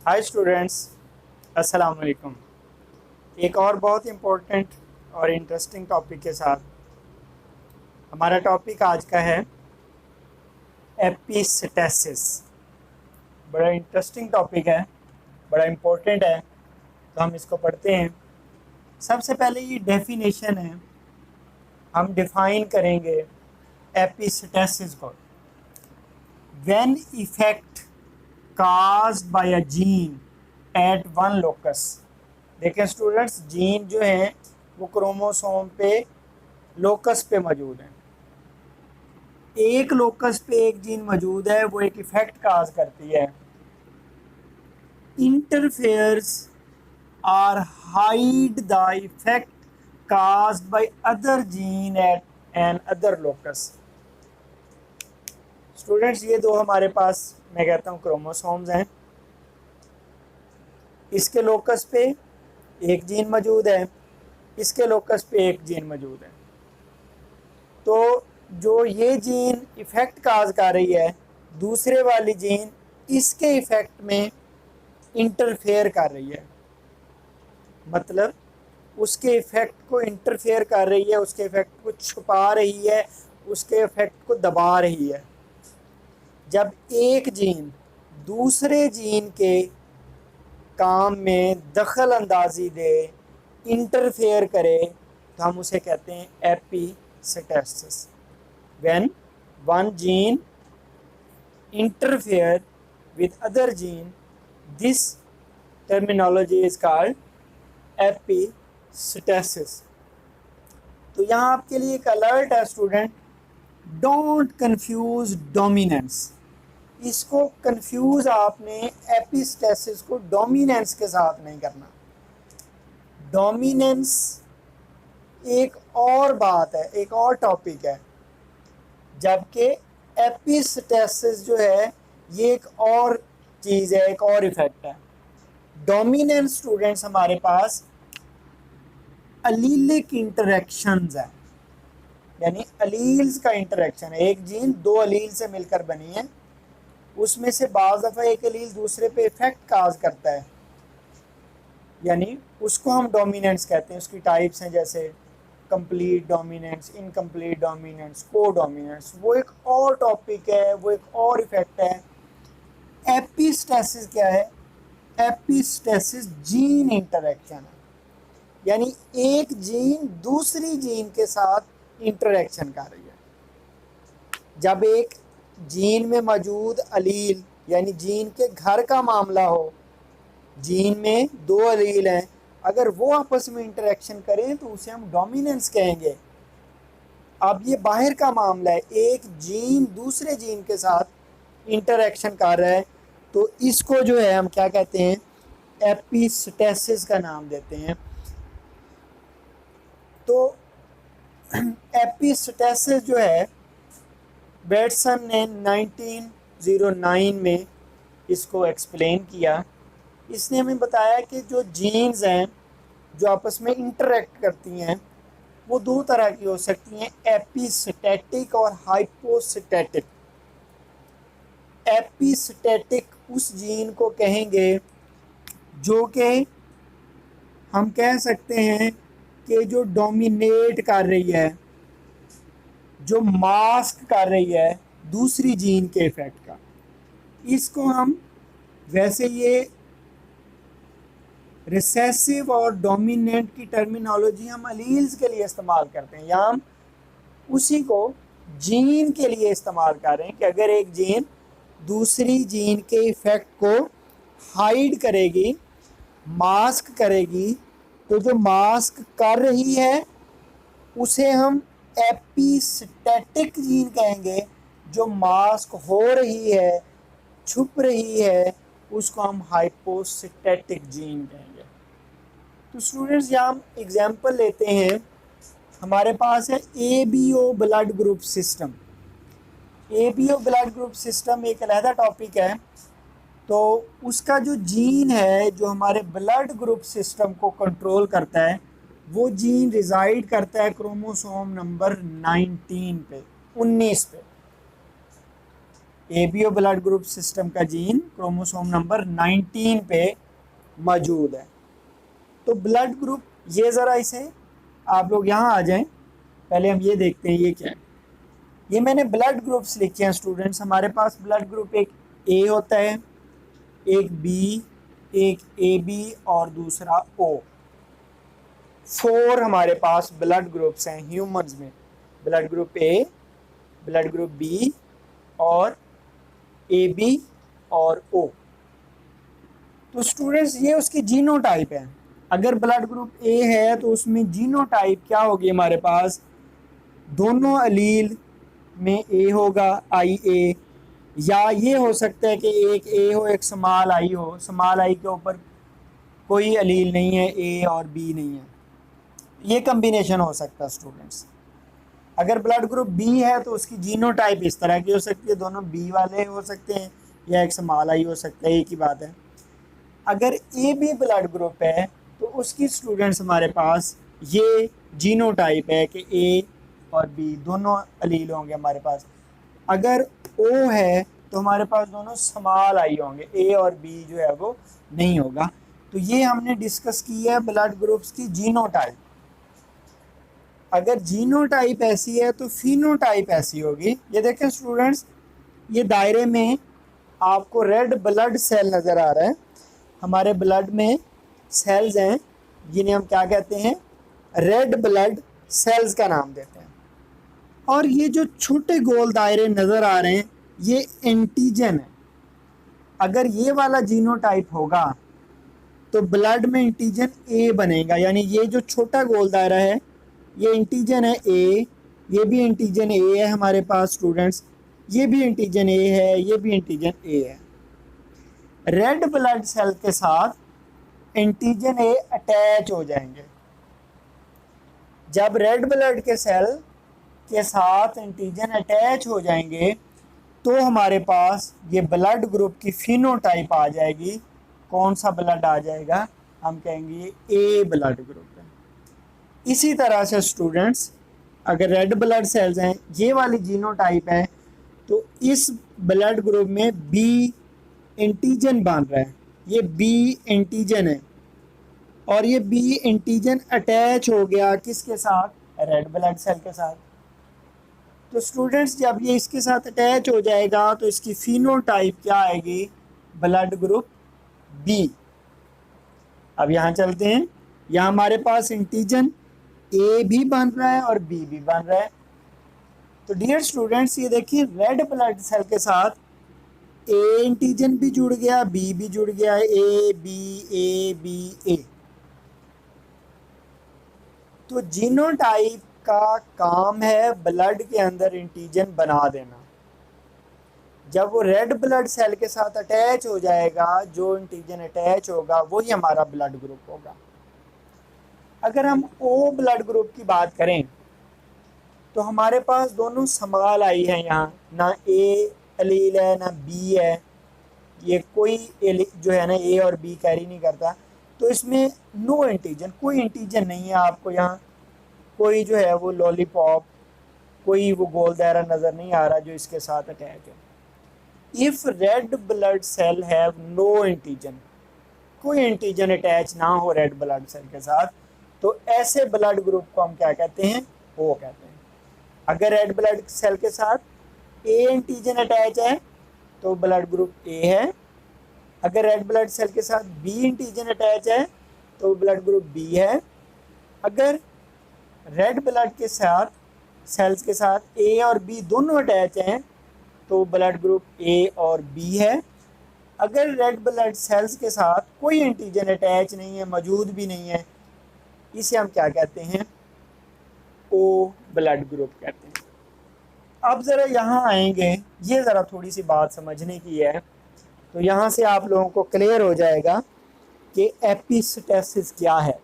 Hi students, अस्सलाम वालेकुम। एक और बहुत इम्पोर्टेंट और इंटरेस्टिंग टॉपिक के साथ हमारा टॉपिक आज का है एपिस्टेसिस। बड़ा इंटरेस्टिंग टॉपिक है, बड़ा इम्पोर्टेंट है, तो हम इसको पढ़ते हैं। सबसे पहले ये डेफिनेशन है, हम डिफाइन करेंगे एपिस्टेसिस को। When effect caused by a gene at one locus। देखें स्टूडेंट्स, जीन जो हैं वो क्रोमोसोम पे लोकस पे मौजूद हैं। एक लोकस पे एक जीन मौजूद है, वो एक इफेक्ट काज करती है। इंटरफेयर्स और hide the effect caused by other gene at an other locus। Students, ये दो हमारे पास मैं कहता हूँ क्रोमोसोम्स हैं। इसके लोकस पे एक जीन मौजूद है, इसके लोकस पे एक जीन मौजूद है। तो जो ये जीन इफेक्ट काज कर रही है, दूसरे वाली जीन इसके इफेक्ट में इंटरफेयर कर रही है। मतलब उसके इफेक्ट को इंटरफेयर कर रही है, उसके इफेक्ट को छुपा रही है, उसके इफेक्ट को दबा रही है। जब एक जीन दूसरे जीन के काम में दखल अंदाजी दे, इंटरफेयर करे, तो हम उसे कहते हैं epistasis. When one gene interfere with other gene, this terminology is called epistasis. तो यहाँ आपके लिए एक अलर्ट है स्टूडेंट, डोंट कंफ्यूज डोमिनेंस। इसको कंफ्यूज आपने एपिस्टेसिस को डोमिनेंस के साथ नहीं करना। डोमिनेंस एक और बात है, एक और टॉपिक है, जबकि एपिस्टेसिस जो है ये एक और चीज़ है, एक और इफेक्ट है। डोमिनेंस स्टूडेंट्स हमारे पास अलीलिक इंटरेक्शंस है, यानी अलील्स का इंटरेक्शन है। एक जीन दो अलील से मिलकर बनी है, उसमें से बाज़ दफ़ा एक अलील दूसरे पे इफेक्ट काज करता है, यानी उसको हम डोमिनेंस कहते हैं। उसकी टाइप्स हैं जैसे कंप्लीट डोमिनेंस, इनकम्प्लीट डोमिनेंस, को डोमिनेंस। वो एक और टॉपिक है, वो एक और इफेक्ट है। एपिस्टेसिस क्या है? एपिस्टेसिस जीन इंटरेक्शन है, यानी एक जीन दूसरी जीन के साथ इंटरेक्शन कर रही है। जब एक जीन में मौजूद अलील, यानी जीन के घर का मामला हो, जीन में दो अलील हैं, अगर वो आपस में इंटरेक्शन करें तो उसे हम डोमिनेंस कहेंगे। अब ये बाहर का मामला है, एक जीन दूसरे जीन के साथ इंटरेक्शन कर रहा है, तो इसको जो है हम क्या कहते हैं? एपिस्टेसिस का नाम देते हैं। तो एपिस्टेसिस जो है, बेटसन ने 1909 में इसको एक्सप्लेन किया। इसने हमें बताया कि जो जीन्स हैं जो आपस में इंटरेक्ट करती हैं, वो दो तरह की हो सकती हैं, एपिस्टैटिक और हाइपोस्टैटिक। एपिस्टैटिक उस जीन को कहेंगे जो कि हम कह सकते हैं कि जो डोमिनेट कर रही है, जो मास्क कर रही है दूसरी जीन के इफेक्ट का। इसको हम, वैसे ये रिसेसिव और डोमिनेंट की टर्मिनोलॉजी हम अलील्स के लिए इस्तेमाल करते हैं, या हम उसी को जीन के लिए इस्तेमाल कर रहे हैं कि अगर एक जीन दूसरी जीन के इफेक्ट को हाइड करेगी, मास्क करेगी, तो जो मास्क कर रही है उसे हम एपिस्टैटिक जीन कहेंगे। जो मास्क हो रही है, छुप रही है, उसको हम हाइपोस्टैटिक जीन कहेंगे। तो स्टूडेंट्स, यहाँ हम एग्जांपल लेते हैं। हमारे पास है ABO blood group system. ABO blood group system एक अलहदा टॉपिक है। तो उसका जो जीन है जो हमारे ब्लड ग्रुप सिस्टम को कंट्रोल करता है, वो जीन रिजाइड करता है क्रोमोसोम नंबर 19 पे, 19 पे। एबीओ ब्लड ग्रुप सिस्टम का जीन क्रोमोसोम नंबर 19 पे मौजूद है। तो ब्लड ग्रुप, ये ज़रा इसे आप लोग यहाँ आ जाएं, पहले हम ये देखते हैं ये क्या है। ये मैंने ब्लड ग्रुप्स लिखे हैं स्टूडेंट्स। हमारे पास ब्लड ग्रुप एक ए होता है, एक बी, एक ए बी और दूसरा ओ। 4 हमारे पास ब्लड ग्रुप्स हैं ह्यूमंस में, blood group A, blood group B और ए बी और ओ। तो स्टूडेंट्स ये उसकी जीनोटाइप है। अगर ब्लड ग्रुप ए है तो उसमें जीनोटाइप क्या होगी हमारे पास, दोनों अलील में ए होगा, आई ए, या ये हो सकता है कि एक ए हो एक स्मॉल आई हो, स्मॉल आई के ऊपर कोई अलील नहीं है, ए और बी नहीं है, ये कम्बिनेशन हो सकता है स्टूडेंट्स। अगर ब्लड ग्रुप बी है तो उसकी जीनोटाइप इस तरह की हो सकती है, दोनों बी वाले हो सकते हैं या एक स्मॉल आई हो सकता है, एक ही बात है। अगर ए बी ब्लड ग्रुप है तो उसकी स्टूडेंट्स हमारे पास ये जीनोटाइप है कि ए और बी दोनों अलील होंगे हमारे पास। अगर ओ है तो हमारे पास दोनों स्मॉल आई होंगे, ए और बी जो है वो नहीं होगा। तो ये हमने डिस्कस की है ब्लड ग्रुप्स की जीनोटाइप। अगर जीनोटाइप ऐसी है तो फिनोटाइप ऐसी होगी। ये देखें स्टूडेंट्स, ये दायरे में आपको रेड ब्लड सेल नज़र आ रहा है। हमारे ब्लड में सेल्स हैं जिन्हें हम क्या कहते हैं, रेड ब्लड सेल्स का नाम देते हैं। और ये जो छोटे गोल दायरे नज़र आ रहे हैं ये एंटीजन है। अगर ये वाला जीनोटाइप होगा तो ब्लड में एंटीजन ए बनेगा, यानी ये जो छोटा गोल दायरा है ये एंटीजन है ए, ये भी एंटीजन ए है हमारे पास स्टूडेंट्स, ये भी एंटीजन ए है, ये भी एंटीजन ए है। रेड ब्लड सेल के साथ एंटीजन ए अटैच हो जाएंगे। जब रेड ब्लड के सेल के साथ एंटीजन अटैच हो जाएंगे तो हमारे पास ये ब्लड ग्रुप की फिनोटाइप आ जाएगी। कौन सा ब्लड आ जाएगा, हम कहेंगे ए ब्लड ग्रुप है। इसी तरह से स्टूडेंट्स, अगर रेड ब्लड सेल्स हैं, ये वाली जीनोटाइप है, तो इस ब्लड ग्रुप में बी एंटीजन बन रहा है, ये बी एंटीजन है और ये बी एंटीजन अटैच हो गया किसके साथ, रेड ब्लड सेल के साथ। तो स्टूडेंट्स जब ये इसके साथ अटैच हो जाएगा तो इसकी फिनोटाइप क्या आएगी, ब्लड ग्रुप बी। अब यहाँ चलते हैं, यहाँ हमारे पास एंटीजन ए भी बन रहा है और बी भी बन रहा है। तो डियर स्टूडेंट्स ये देखिए, रेड ब्लड सेल के साथ ए एंटीजन भी जुड़ गया, बी भी जुड़ गया, ए बी ए। तो जीनोटाइप का काम है ब्लड के अंदर एंटीजन बना देना। जब वो रेड ब्लड सेल के साथ अटैच हो जाएगा, जो एंटीजन अटैच होगा वही हमारा ब्लड ग्रुप होगा। अगर हम ओ ब्लड ग्रुप की बात करें तो हमारे पास दोनों स्मॉल आई है, यहाँ ना ए एलील है ना बी है, ये कोई जो है ना ए और बी कैरी नहीं करता। तो इसमें नो एंटीजन, कोई एंटीजन नहीं है आपको यहाँ, कोई जो है वो लॉलीपॉप, कोई वो गोल दायरा नज़र नहीं आ रहा जो इसके साथ अटैच है। If red blood cell have no antigen, कोई एंटीजन अटैच ना हो रेड ब्लड सेल के साथ, तो ऐसे ब्लड ग्रुप को हम क्या कहते हैं, ओ कहते हैं। अगर रेड ब्लड सेल के साथ ए एंटीजन अटैच है तो ब्लड ग्रुप ए है। अगर रेड ब्लड सेल के साथ बी एंटीजन अटैच है तो ब्लड ग्रुप बी है। अगर रेड ब्लड के साथ सेल्स के साथ ए और बी दोनों अटैच हैं तो ब्लड ग्रुप ए और बी है। अगर रेड ब्लड सेल्स के साथ कोई एंटीजन अटैच नहीं है, मौजूद भी नहीं है, इसे हम क्या कहते हैं, ओ ब्लड ग्रुप कहते हैं। अब ज़रा यहाँ आएंगे, ये ज़रा थोड़ी सी बात समझने की है, तो यहाँ से आप लोगों को क्लियर हो जाएगा कि एपिस्टेसिस क्या है।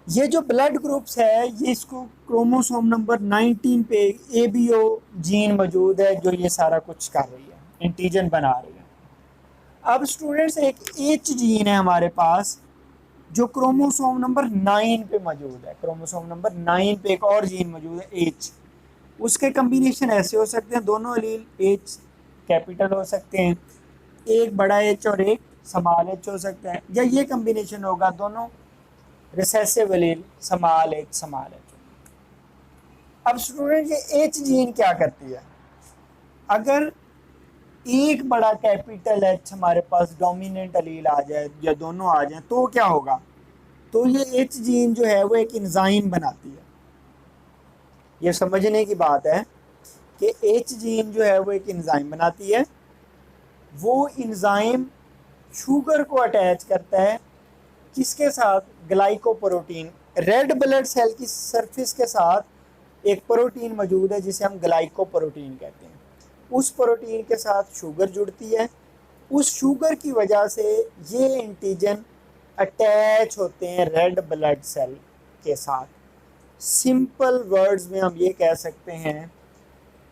ये जो ब्लड ग्रुप्स है ये इसको क्रोमोसोम नंबर 19 पे एबीओ जीन मौजूद है जो ये सारा कुछ कर रही है, एंटीजन बना रही है। अब स्टूडेंट्स एक एच जीन है हमारे पास जो क्रोमोसोम नंबर 9 पे मौजूद है। क्रोमोसोम नंबर 9 पे एक और जीन मौजूद है एच, उसके कम्बिनेशन ऐसे हो सकते हैं, दोनों अलील एच कैपिटल हो सकते हैं, एक बड़ा एच और एक स्मॉल एच हो सकता है, या ये कम्बिनेशन होगा दोनों रिसेसिव एलील स्मॉल एच। अब स्टूडेंट ये एच जीन क्या करती है, अगर एक बड़ा कैपिटल एच हमारे पास डोमिनेंट एलील आ जाए या दोनों आ जाए तो क्या होगा, तो ये एच जीन जो है वो एक एंजाइम बनाती है। ये समझने की बात है कि एच जीन जो है वो एक एंजाइम बनाती है। वो एंजाइम शुगर को अटैच करता है किसके साथ, ग्लाइकोप्रोटीन। रेड ब्लड सेल की सरफेस के साथ एक प्रोटीन मौजूद है जिसे हम ग्लाइकोप्रोटीन कहते हैं। उस प्रोटीन के साथ शुगर जुड़ती है, उस शुगर की वजह से ये एंटीजन अटैच होते हैं रेड ब्लड सेल के साथ। सिंपल वर्ड्स में हम ये कह सकते हैं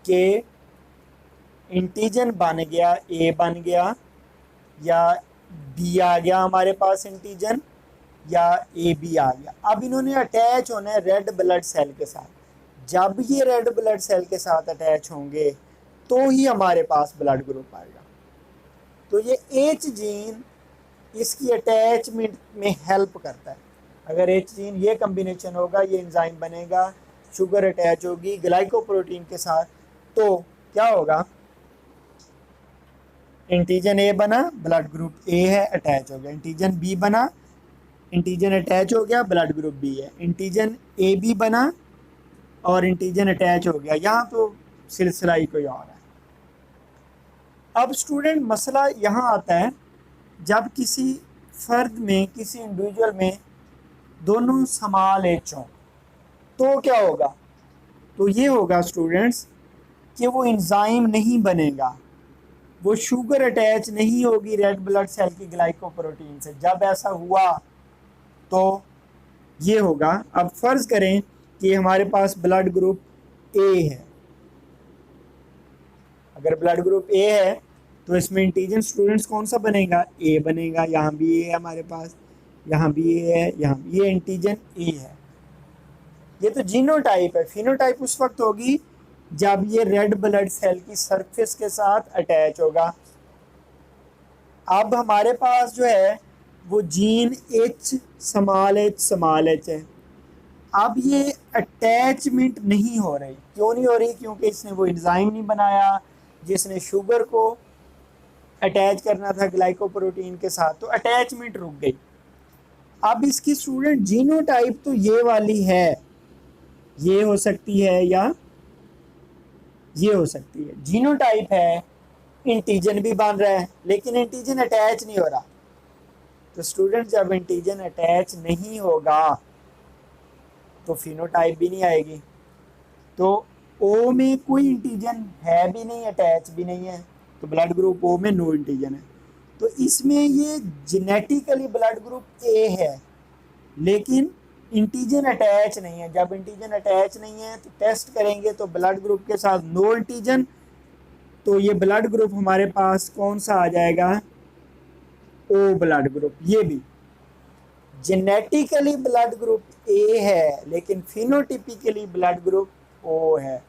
कि एंटीजन बन गया, ए बन गया या बी आ गया हमारे पास एंटीजन, या ए बी आ गया। अब इन्होंने अटैच होना है रेड ब्लड सेल के साथ। जब ये रेड ब्लड सेल के साथ अटैच होंगे तो ही हमारे पास ब्लड ग्रुप आएगा। तो ये एच जीन इसकी अटैचमेंट में हेल्प करता है। अगर एच जीन ये कम्बिनेशन होगा, ये एंजाइम बनेगा, शुगर अटैच होगी ग्लाइकोप्रोटीन के साथ, तो क्या होगा, एंटीजन ए बना, ब्लड ग्रुप ए है, अटैच हो गया। एंटीजन बी बना, एंटीजन अटैच हो गया, ब्लड ग्रुप बी है। एंटीजन ए बी बना और एंटीजन अटैच हो गया। यहाँ तो सिलसिला ही कोई और है। अब स्टूडेंट मसला यहाँ आता है जब किसी फर्द में, किसी इंडिविजुअल में दोनों स्मॉल एच हों तो क्या होगा, तो ये होगा स्टूडेंट्स कि वो एंजाइम नहीं बनेगा, वो शुगर अटैच नहीं होगी रेड ब्लड सेल की ग्लाइकोप्रोटीन से। जब ऐसा हुआ तो ये होगा। अब फर्ज करें कि हमारे पास ब्लड ग्रुप ए है। अगर ब्लड ग्रुप ए है तो इसमें एंटीजन स्टूडेंट्स कौन सा बनेगा, ए बनेगा। यहाँ भी ए है हमारे पास, यहाँ भी ए है, यहाँ भी ये एंटीजन ए है। ये तो जीनोटाइप है। फिनोटाइप उस वक्त होगी जब ये रेड ब्लड सेल की सरफेस के साथ अटैच होगा। अब हमारे पास जो है वो जीन एच स्मॉल एच है। अब ये अटैचमेंट नहीं हो रही। क्यों नहीं हो रही, क्योंकि इसने वो एंजाइम नहीं बनाया जिसने शुगर को अटैच करना था ग्लाइकोप्रोटीन के साथ, तो अटैचमेंट रुक गई। अब इसकी स्टूडेंट जीनोटाइप तो ये वाली है, ये हो सकती है या ये हो सकती है। जीनोटाइप है, एंटीजन भी बन रहा है लेकिन एंटीजन अटैच नहीं हो रहा। तो स्टूडेंट जब एंटीजन अटैच नहीं होगा तो फिनोटाइप भी नहीं आएगी। तो ओ में कोई एंटीजन है भी नहीं, अटैच भी नहीं है, तो ब्लड ग्रुप ओ में नो एंटीजन है। तो इसमें ये जेनेटिकली ब्लड ग्रुप ए है लेकिन एंटीजन अटैच नहीं है। जब एंटीजन अटैच नहीं है तो टेस्ट करेंगे तो ब्लड ग्रुप के साथ नो एंटीजन, तो ये ब्लड ग्रुप हमारे पास कौन सा आ जाएगा, ओ ब्लड ग्रुप। ये भी जेनेटिकली ब्लड ग्रुप ए है लेकिन फिनोटिपिकली ब्लड ग्रुप ओ है।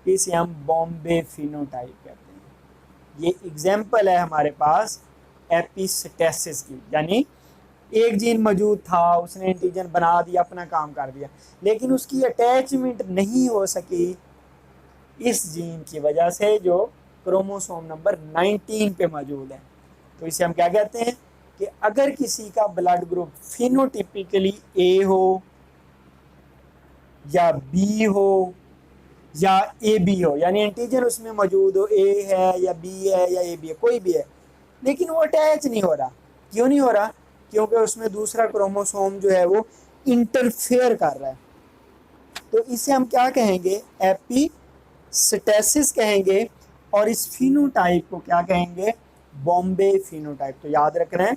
इसे हम बॉम्बे फिनोटाइप कहते हैं। ये एग्जाम्पल है हमारे पास एपिस्टेसिस की, यानी एक जीन मौजूद था, उसने एंटीजन बना दिया, अपना काम कर दिया, लेकिन उसकी अटैचमेंट नहीं हो सकी इस जीन की वजह से जो क्रोमोसोम नंबर 19 पे मौजूद है। तो इसे हम क्या कहते हैं कि अगर किसी का ब्लड ग्रुप फिनोटिपिकली ए हो या बी हो या ए बी हो, यानी एंटीजन उसमें मौजूद हो, ए है या बी है या ए बी है, कोई भी है, लेकिन वो अटैच नहीं हो रहा। क्यों नहीं हो रहा, क्योंकि उसमें दूसरा क्रोमोसोम जो है वो इंटरफेयर कर रहा है। तो इसे हम क्या कहेंगे, एपिस्टेसिस कहेंगे, और इस फिनोटाइप को क्या कहेंगे, बॉम्बे फिनोटाइप। तो याद रखना है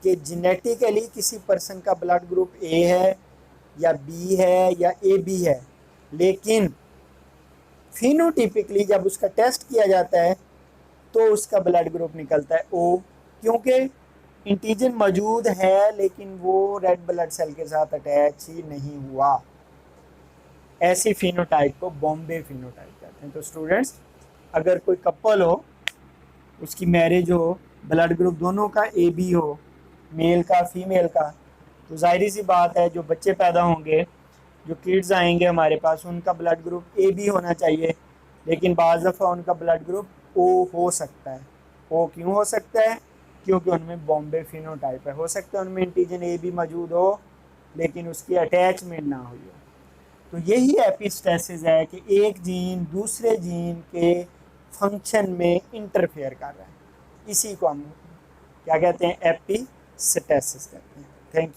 कि जेनेटिकली किसी पर्सन का ब्लड ग्रुप ए है या बी है या ए बी है, लेकिन फिनोटिपिकली जब उसका टेस्ट किया जाता है तो उसका ब्लड ग्रुप निकलता है ओ, क्योंकि एंटीजन मौजूद है लेकिन वो रेड ब्लड सेल के साथ अटैच ही नहीं हुआ। ऐसी फिनोटाइप को बॉम्बे फिनोटाइप कहते हैं। तो स्टूडेंट्स अगर कोई कपल हो, उसकी मैरिज हो, ब्लड ग्रुप दोनों का ए बी हो, मेल का फीमेल का, तो जाहिर सी बात है जो बच्चे पैदा होंगे, जो किड्स आएंगे हमारे पास, उनका ब्लड ग्रुप ए बी होना चाहिए। लेकिन बाज़ दफ़ा उनका ब्लड ग्रुप ओ हो सकता है। ओ क्यों हो सकता है? क्योंकि उनमें बॉम्बे फिनोटाइप है। हो सकता है उनमें एंटीजन ए बी मौजूद हो लेकिन उसकी अटैचमेंट ना हुई हो। तो यही एपिस्टेसिस है कि एक जीन दूसरे जीन के फंक्शन में इंटरफेयर कर रहा है। इसी को हम क्या कहते हैं? एपिस्टेसिस कहते हैं। Thank you.